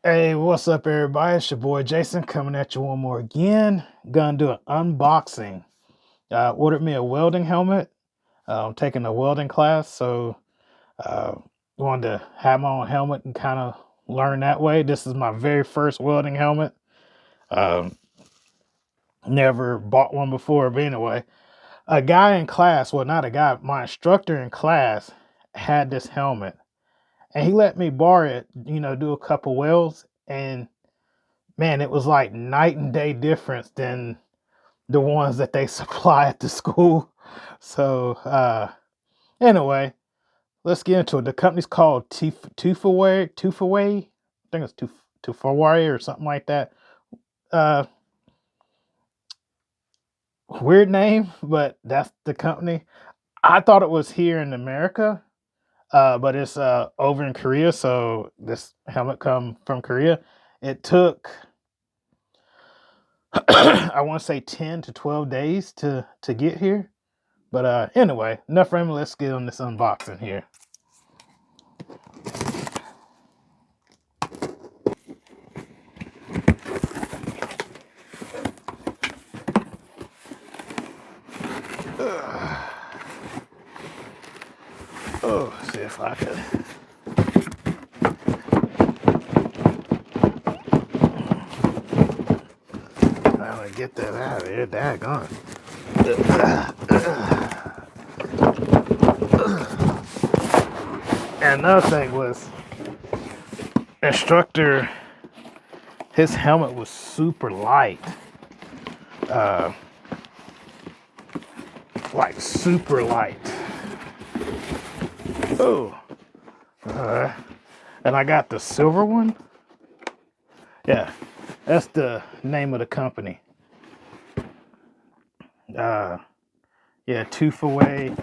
Hey, what's up, everybody? It's your boy Jason coming at you one more again. Gonna do an unboxing. Ordered me a welding helmet. I'm taking a welding class, so uh, wanted to have my own helmet and kind of learn that way. This is my very first welding helmet. Um, Never bought one before, but anyway, a guy in class, well, not a guy, my instructor in class had this helmet, and he let me borrow it. Do a couple welds, and man, it was like night and day difference than the ones that they supply at the school. So anyway, let's get into it. The company's called Tufaway. I think it's Tufaway or something like that. Uh Weird name, but that's the company. I thought it was here in America, but it's over in Korea. So this helmet come from Korea. It took I want to say 10 to 12 days to get here. But anyway, enough rambling. Let's get on this unboxing here. Oh, see if I could. I'm gonna get that out of here. Daggone. And another thing was, instructor, his helmet was super light. Uh, like super light. Oh. And I got the silver one. Yeah, that's the name of the company. Yeah, Tufaway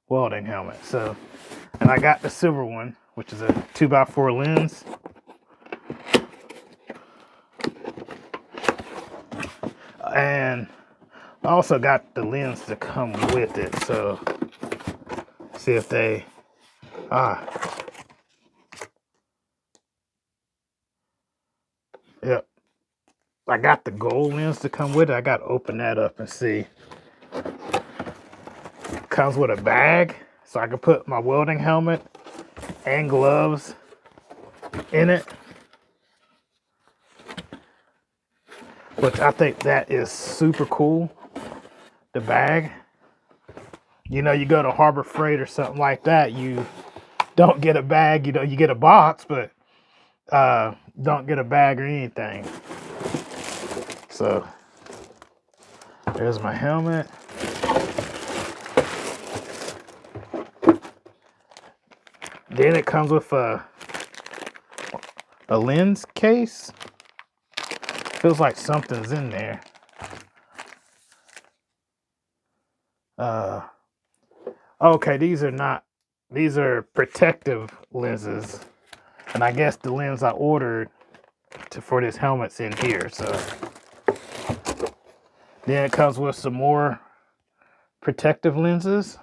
welding helmet. So, and I got the silver one, which is a 2x4 lens. And I also got the lens to come with it. So, see if they, yep. I got the gold lens to come with it. I got to open that up and see. Comes with a bag, so I can put my welding helmet and gloves in it, which I think that is super cool. The bag, you go to Harbor Freight or something like that, you don't get a bag. You get a box, but don't get a bag or anything. So there's my helmet. Then it comes with a lens case. Feels like something's in there. Okay, these are protective lenses. And I guess the lens I ordered for this helmet's in here. So then it comes with some more protective lenses.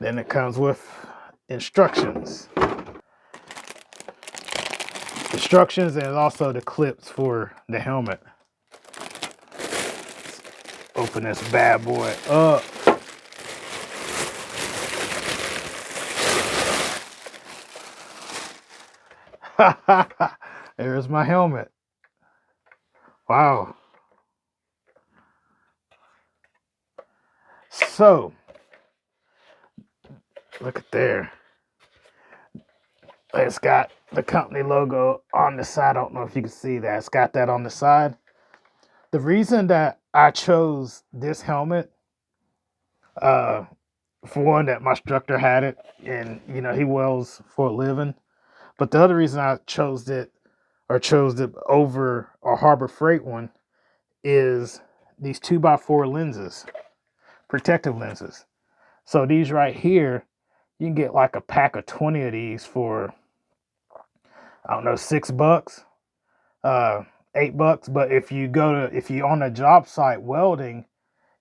Then it comes with instructions. Instructions and also the clips for the helmet. Open this bad boy up. There's my helmet. Wow. So, look at there. It's got the company logo on the side. I don't know if you can see that. It's got that on the side. The reason that I chose this helmet, for one, that my instructor had it, and he welds for a living. But the other reason I chose it over a Harbor Freight one is these 2x4 lenses, protective lenses. So these right here, you can get like a pack of 20 of these for, I don't know, $6, $8. But if you on a job site welding,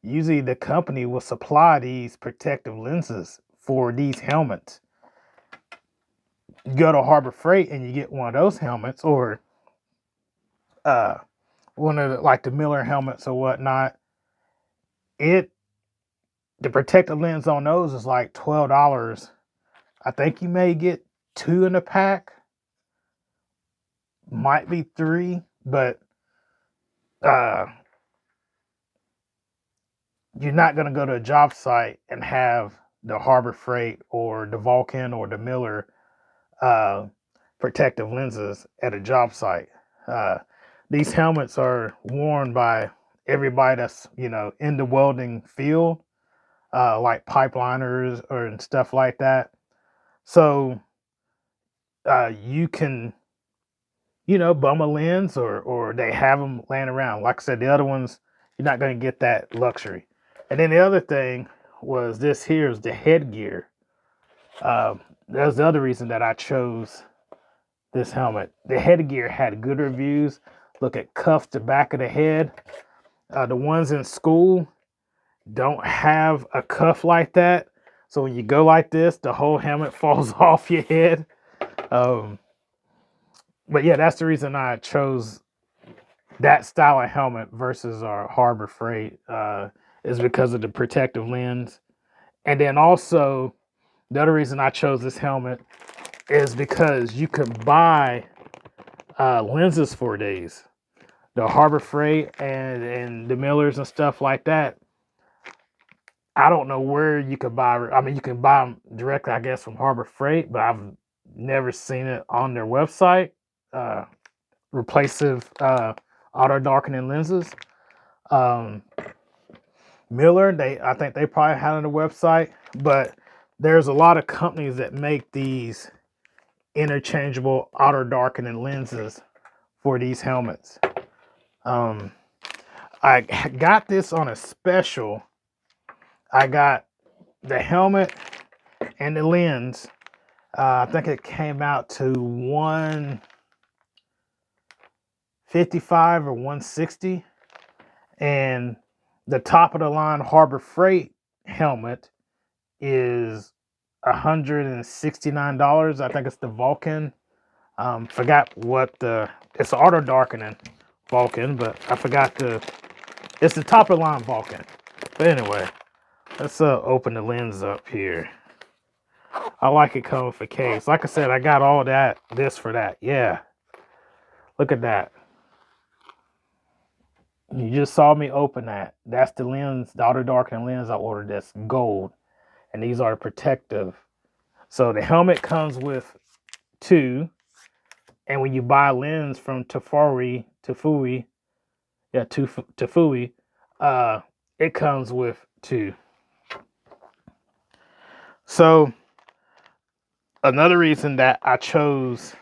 usually the company will supply these protective lenses for these helmets. You go to Harbor Freight and you get one of those helmets, or one of the Miller helmets or whatnot. The protective lens on those is like $12. I think you may get 2 in a pack, might be 3, but you're not going to go to a job site and have the Harbor Freight or the Vulcan or the Miller protective lenses at a job site. These helmets are worn by everybody that's in the welding field, like pipeliners and stuff like that. So you can bum a lens, or they have them laying around. Like I said, the other ones, you're not going to get that luxury. And then the other thing was this here is the headgear. That's the other reason that I chose this helmet. The headgear had good reviews. Look at cuff to back of the head. The ones in school don't have a cuff like that. So when you go like this, the whole helmet falls off your head. But yeah, that's the reason I chose that style of helmet versus our Harbor Freight, is because of the protective lens. And then also, the other reason I chose this helmet is because you can buy lenses for these. The Harbor Freight and the Millers and stuff like that. I don't know where you could buy. I mean, you can buy them directly, I guess, from Harbor Freight, but I've never seen it on their website. Replacive auto darkening lenses. Miller, I think they probably had on the website, but there's a lot of companies that make these interchangeable auto darkening lenses for these helmets. I got this on a special. I got the helmet and the lens. I think it came out to $155 or $160, and the top of the line Harbor Freight helmet is $169. I think it's the Vulcan. Forgot what it's auto darkening Vulcan, but I forgot it's the top of the line Vulcan. But anyway, let's open the lens up here. I like it coming with a case. Like I said, I got all this for that. Yeah. Look at that. You just saw me open that. That's the lens, the auto darkening lens I ordered. That's gold. And these are protective. So the helmet comes with 2. And when you buy a lens from Tafui, it comes with 2. So another reason that I chose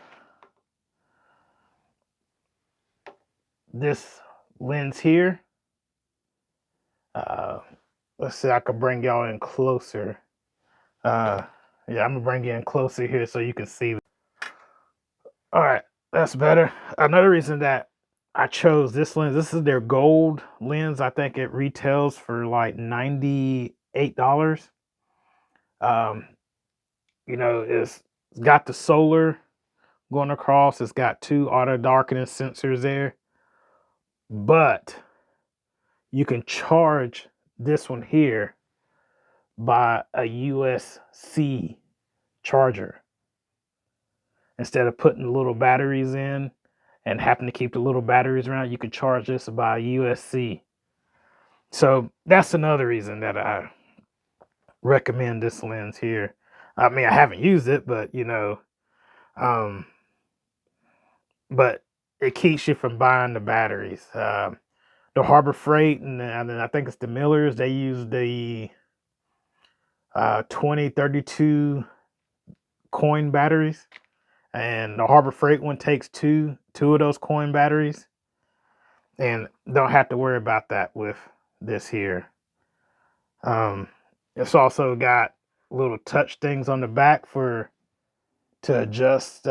this lens here, let's see, I could bring y'all in closer. Yeah, I'm gonna bring you in closer here so you can see. All right, that's better. Another reason that I chose this lens, this is their gold lens. I think it retails for like $98. It's got the solar going across. It's got 2 auto darkening sensors there, but you can charge this one here by a USB-C charger instead of putting the little batteries in and having to keep the little batteries around. You can charge this by USB-C. So that's another reason that I recommend this lens here. I mean, I haven't used it, but but it keeps you from buying the batteries. The Harbor Freight and I think it's the Millers, they use the 2032 coin batteries, and the Harbor Freight one takes two of those coin batteries, and don't have to worry about that with this here. It's also got little touch things on the back to adjust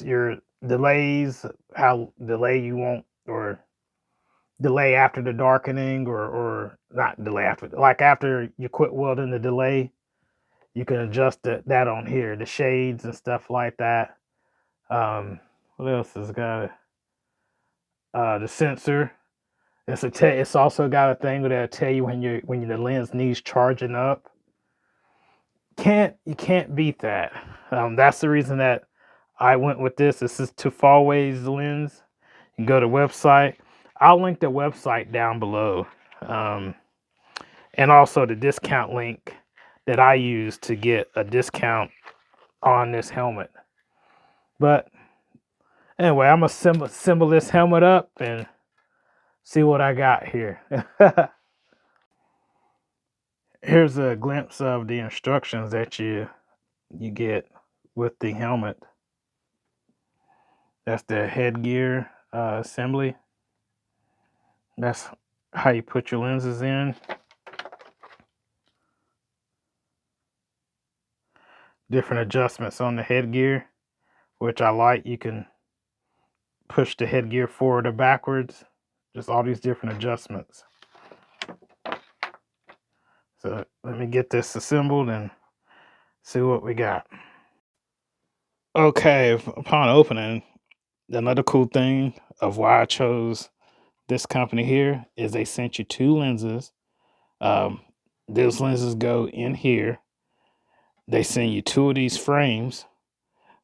your delays, how delay you want, or delay after the darkening, or not delay after, like after you quit welding, the delay, you can adjust that on here, the shades and stuff like that. What else has got it? The sensor. It's also got a thing that'll tell you when the lens needs charging up. You can't beat that. That's the reason that I went with this. This is Tufalway's lens. You can go to website. I'll link the website down below, and also the discount link that I use to get a discount on this helmet. But anyway, I'm gonna assemble this helmet up and see what I got here. Here's a glimpse of the instructions that you get with the helmet. That's the headgear assembly. That's how you put your lenses in. Different adjustments on the headgear, which I like. You can push the headgear forward or backwards. Just all these different adjustments. So let me get this assembled and see what we got. Okay, upon opening, another cool thing of why I chose this company here is they sent you 2 lenses. Those lenses go in here. They send you 2 of these frames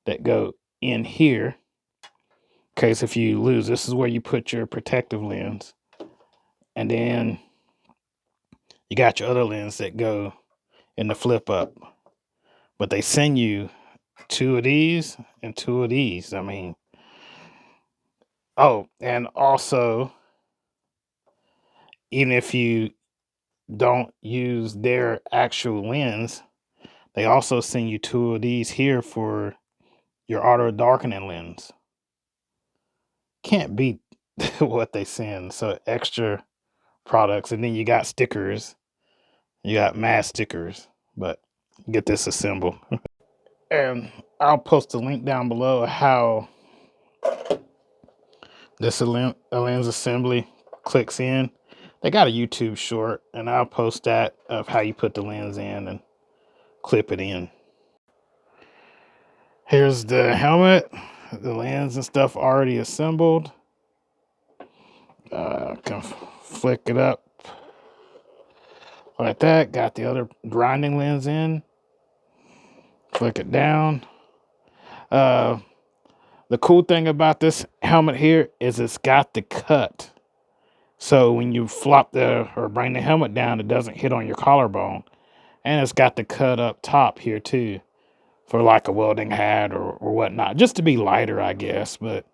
that go in here. In case if you lose, this is where you put your protective lens. And then you got your other lens that go in the flip up. But they send you 2 of these and 2 of these. I mean, oh, and also, even if you don't use their actual lens, they also send you 2 of these here for your auto darkening lens. Can't beat what they send. So extra products, and then you got stickers. You got mass stickers, but get this assembled. And I'll post a link down below how this lens assembly clicks in. They got a YouTube short, and I'll post that of how you put the lens in and clip it in. Here's the helmet, the lens and stuff already assembled. Can flick it up like that. Got the other grinding lens in. Flick it down. The cool thing about this helmet here is it's got the cut. So when you flop or bring the helmet down, it doesn't hit on your collarbone. And it's got the cut up top here too, for like a welding hat or whatnot, just to be lighter, I guess. But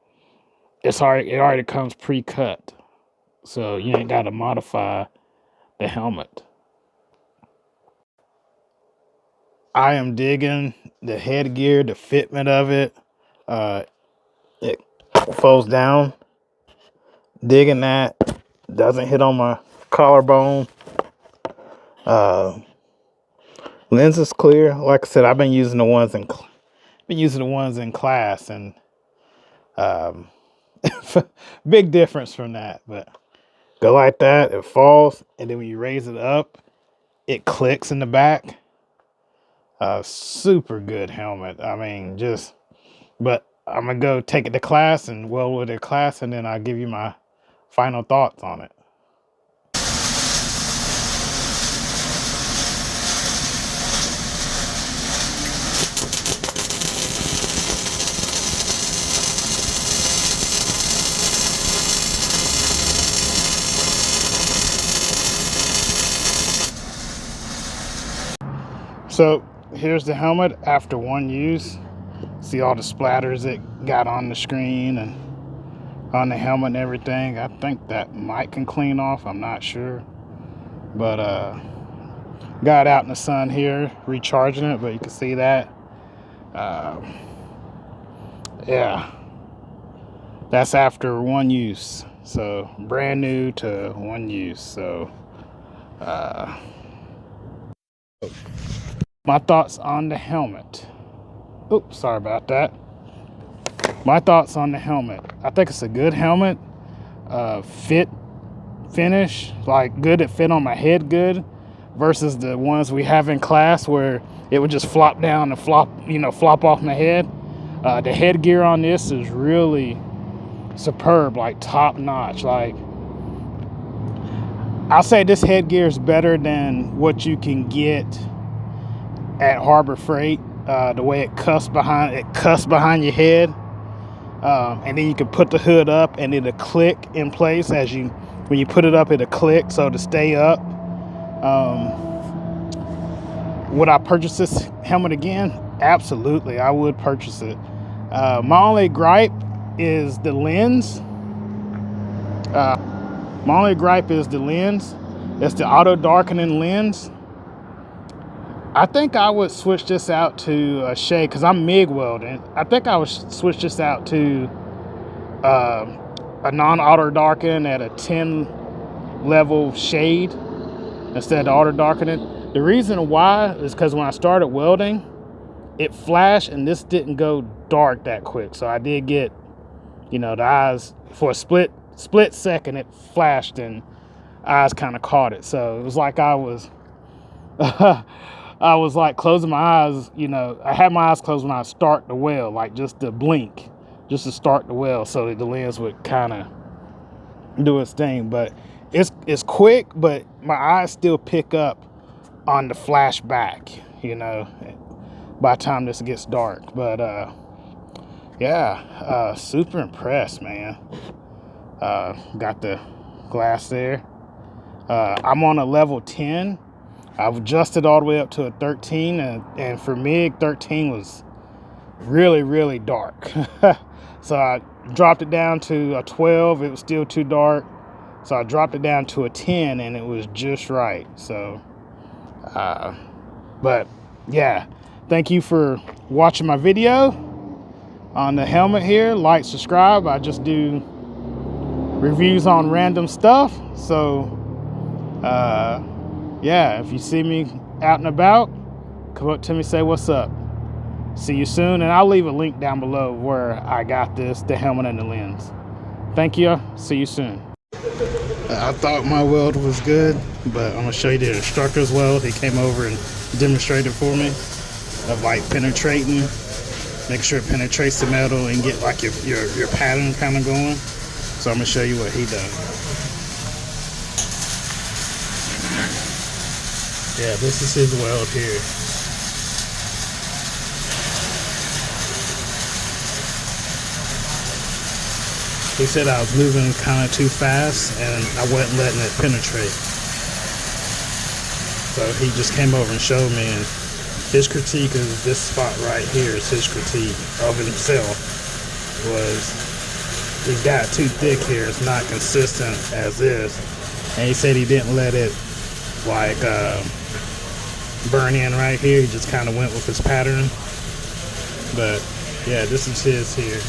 it already comes pre-cut, so you ain't got to modify the helmet. I am digging the headgear, the fitment of it. It folds down. Digging that. Doesn't hit on my collarbone. Lens is clear. Like I said, I've been using the ones in class, and big difference from that. But go like that, it falls, and then when you raise it up, it clicks in the back. Super good helmet. I mean, but I'm gonna go take it to class and weld with it class, and then I'll give you my final thoughts on it. So here's the helmet after one use. See all the splatters it got on the screen and on the helmet and everything. I think that mic can clean off, I'm not sure. But got out in the sun here recharging it, but you can see that. Yeah, that's after one use. So brand new to one use. So my thoughts on the helmet. Oops, sorry about that. My thoughts on the helmet. I think it's a good helmet. Fit finish, like good, it fit on my head good, versus the ones we have in class where it would just flop down and flop off my head. The headgear on this is really superb, like top notch. Like, I'll say this headgear is better than what you can get at Harbor Freight. The way it cuffs behind your head, and then you can put the hood up and it'll click in place when you put it up. It'll click, so to stay up. Would I purchase this helmet again? Absolutely, I would purchase it. My only gripe is the lens. It's the auto darkening lens. I think I would switch this out to a shade, because I'm MIG welding. I think I would switch this out to a non-auto darken at a 10 level shade instead of auto darkening. The reason why is because when I started welding, it flashed and this didn't go dark that quick. So I did get, the eyes for a split second, it flashed and eyes kind of caught it. So it was like I was like closing my eyes. I had my eyes closed when I start the weld, like just to blink, just to start the weld, so that the lens would kind of do its thing. But it's quick, but my eyes still pick up on the flashback, by the time this gets dark. But yeah, super impressed, man. Got the glass there. I'm on a level 10. I've adjusted all the way up to a 13, and for me, 13 was really, really dark. So I dropped it down to a 12. It was still too dark. So I dropped it down to a 10, and it was just right. So, but yeah, thank you for watching my video on the helmet here. Like, subscribe. I just do reviews on random stuff. So, yeah, if you see me out and about, come up to me, say what's up. See you soon, and I'll leave a link down below where I got the helmet and the lens. Thank you. See you soon. I thought my weld was good, but I'm gonna show you the instructor's weld. He came over and demonstrated for me of like penetrating, make sure it penetrates the metal and get like your pattern kind of going. So I'm gonna show you what he done. Yeah, this is his weld here. He said I was moving kind of too fast and I wasn't letting it penetrate. So he just came over and showed me, and his critique is this spot right here is his critique of himself, was he got too thick here. It's not consistent as is. And he said he didn't let it like burn in right here. He just kind of went with his pattern. But yeah, this is his here.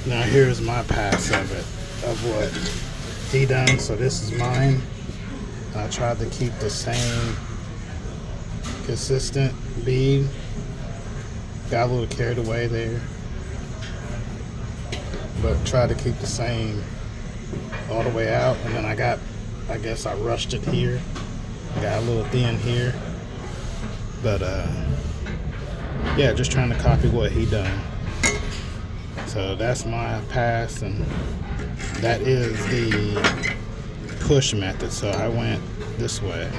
Now here's my pass of it, of what he done. So this is mine. I tried to keep the same consistent bead. Got a little carried away there, but tried to keep the same all the way out. And then I guess I rushed it here. Got a little thin here, but yeah, just trying to copy what he done. So that's my pass, and that is the push method. So I went this way.